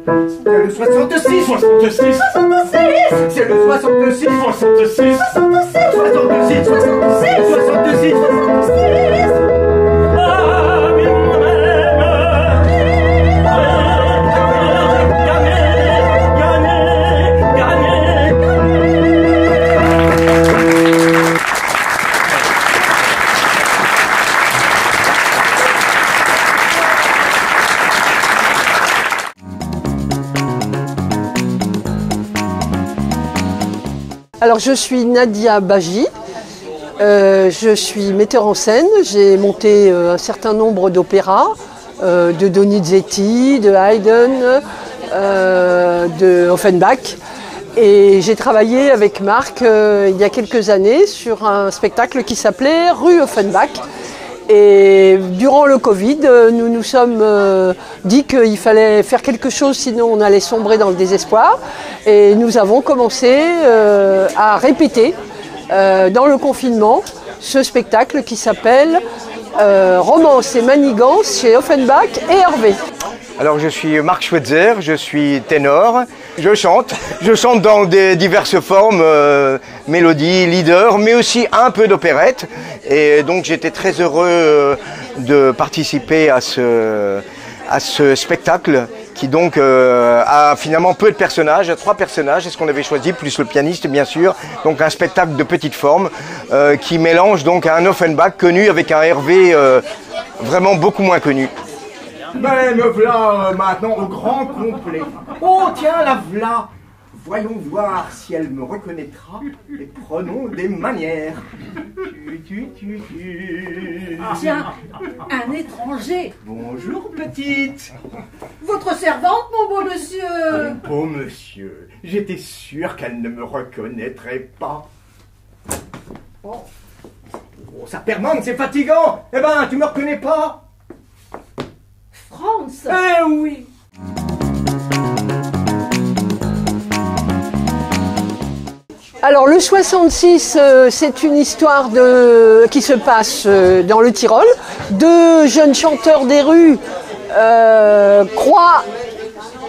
C'est le 66. 66. 66. C'est le 66. 66. 66. 66. 66. 66. 66. Alors je suis Nadia Baji, je suis metteur en scène, j'ai monté un certain nombre d'opéras, de Donizetti, de Haydn, de Offenbach, et j'ai travaillé avec Marc il y a quelques années sur un spectacle qui s'appelait Rue Offenbach. Et durant le Covid, nous nous sommes dit qu'il fallait faire quelque chose, sinon on allait sombrer dans le désespoir. Et nous avons commencé à répéter dans le confinement ce spectacle qui s'appelle Romance et Manigance chez Offenbach et Hervé. Alors je suis Marc Schweitzer, je suis ténor, je chante dans diverses formes, mélodie, leader, mais aussi un peu d'opérette. Et donc j'étais très heureux de participer à ce spectacle qui donc a finalement peu de personnages, 3 personnages, c'est ce qu'on avait choisi, plus le pianiste bien sûr. Donc un spectacle de petite forme qui mélange donc un Offenbach connu avec un Hervé vraiment beaucoup moins connu. Ben me voilà maintenant au grand complet. Oh tiens, la v'là. Voyons voir si elle me reconnaîtra et prenons des manières. Tiens, un étranger. Bonjour petite. Votre servante, mon beau monsieur. Oh monsieur, j'étais sûr qu'elle ne me reconnaîtrait pas. Oh, ça permanque, c'est fatigant. Eh ben, tu me reconnais pas? France. Eh oui. Alors le 66, c'est une histoire qui se passe dans le Tyrol. 2 jeunes chanteurs des rues croient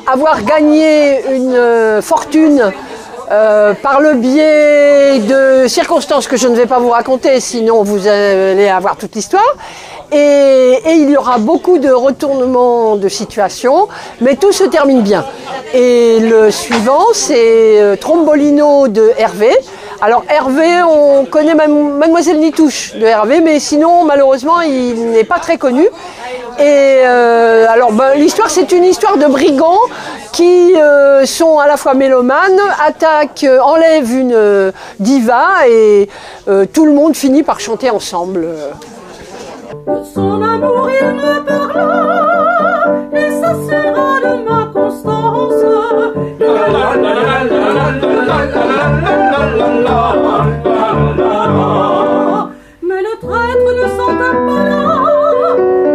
avoir gagné une fortune par le biais de circonstances que je ne vais pas vous raconter, sinon vous allez avoir toute l'histoire. Et il y aura beaucoup de retournements de situation, mais tout se termine bien. Et le suivant, c'est Trombolino de Hervé. Alors Hervé, on connaît Mademoiselle Nitouche de Hervé, mais sinon, malheureusement, il n'est pas très connu. Et alors, l'histoire, c'est une histoire de brigands qui sont à la fois mélomanes, attaquent, enlèvent une diva, et tout le monde finit par chanter ensemble. De son amour il me parla, et ça sera de ma constance. Mais le traître ne s'entend pas là,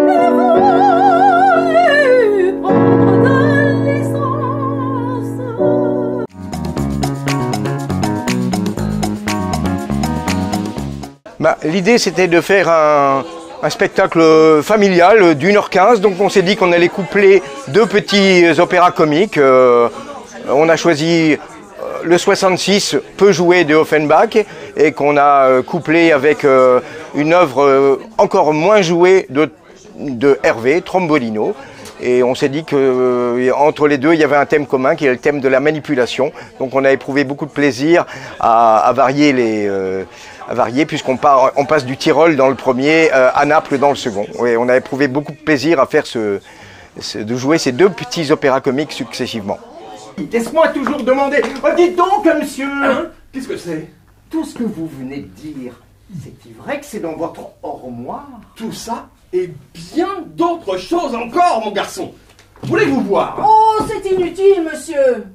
et voulut prendre de licence. L'idée c'était de faire un spectacle familial d'1h15, donc on s'est dit qu'on allait coupler 2 petits opéras comiques. On a choisi le 66, peu joué de Offenbach, et qu'on a couplé avec une œuvre encore moins jouée de Hervé, Trombolino. Et on s'est dit qu'entre les deux, il y avait un thème commun qui est le thème de la manipulation. Donc on a éprouvé beaucoup de plaisir à varier puisqu'on passe du Tyrol dans le premier à Naples dans le second. Et on a éprouvé beaucoup de plaisir à faire de jouer ces 2 petits opéras comiques successivement. Laisse-moi toujours demander. Oh, dites donc, monsieur. Hein? Qu'est-ce que c'est? Tout ce que vous venez de dire, c'est-il vrai que c'est dans votre armoire? Tout ça et bien d'autres choses encore, mon garçon. Voulez-vous voir? Oh, c'est inutile, monsieur.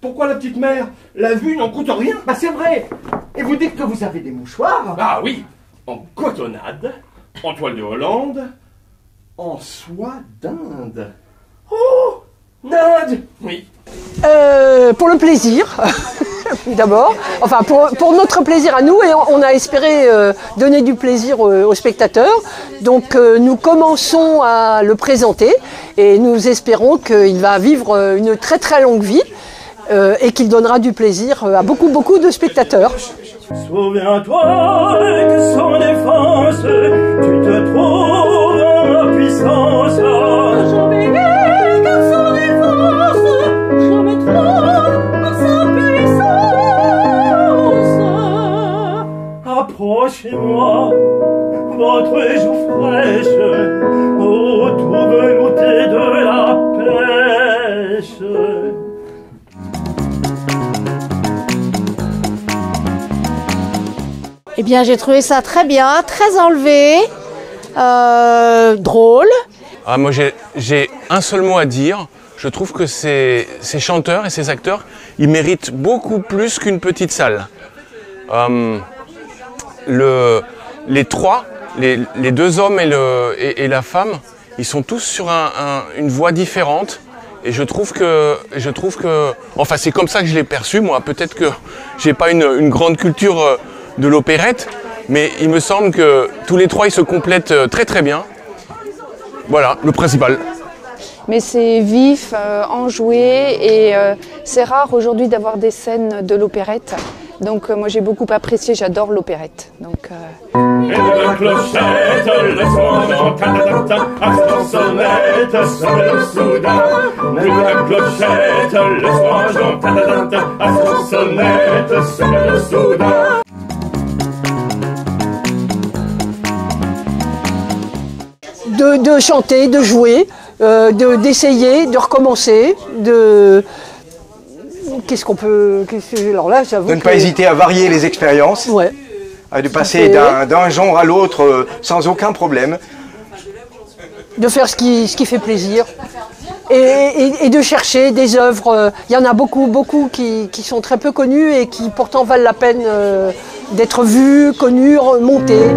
Pourquoi la petite mère? La vue n'en coûte rien. C'est vrai. Et vous dites que vous avez des mouchoirs? Ah oui, en cotonnade, en toile de Hollande, en soie d'Inde. Oh, d'Inde. Oui. Pour le plaisir, d'abord. Enfin, pour notre plaisir à nous, et on a espéré donner du plaisir aux spectateurs. Donc, nous commençons à le présenter et nous espérons qu'il va vivre une très très longue vie et qu'il donnera du plaisir à beaucoup de spectateurs. Souviens-toi que sans défense, tu te trouves en ma puissance. Jamais car sans défense, jamais trop en sa puissance. Approchez-moi, votre joue fraîche, autour velouté de la pêche. Eh bien, j'ai trouvé ça très bien, très enlevé, drôle. Ah, moi, j'ai un seul mot à dire. Je trouve que ces chanteurs et ces acteurs, ils méritent beaucoup plus qu'une petite salle. Les trois, les deux hommes et la femme, ils sont tous sur une voix différente. Et je trouve que, enfin, c'est comme ça que je l'ai perçu, moi. Peut-être que j'ai pas une grande culture de l'opérette, mais il me semble que tous les trois ils se complètent très très bien. Voilà, le principal. Mais c'est vif, enjoué et c'est rare aujourd'hui d'avoir des scènes de l'opérette. Donc moi j'ai beaucoup apprécié, j'adore l'opérette. Donc, Et la clochette, le son, ta-ta-ta-ta, à son sonnette, sonne soudain. Et la clochette, le son, ta-ta-ta-ta, à son sonnette, sonne soudain. De chanter, de jouer, d'essayer, de recommencer, qu'est-ce qu'on peut... Alors là, j'avoue de ne pas hésiter à varier les expériences, ouais. De passer d'un genre à l'autre sans aucun problème. De faire ce qui fait plaisir et de chercher des œuvres. Il y en a beaucoup qui sont très peu connues et qui pourtant valent la peine d'être vues, connues, montées.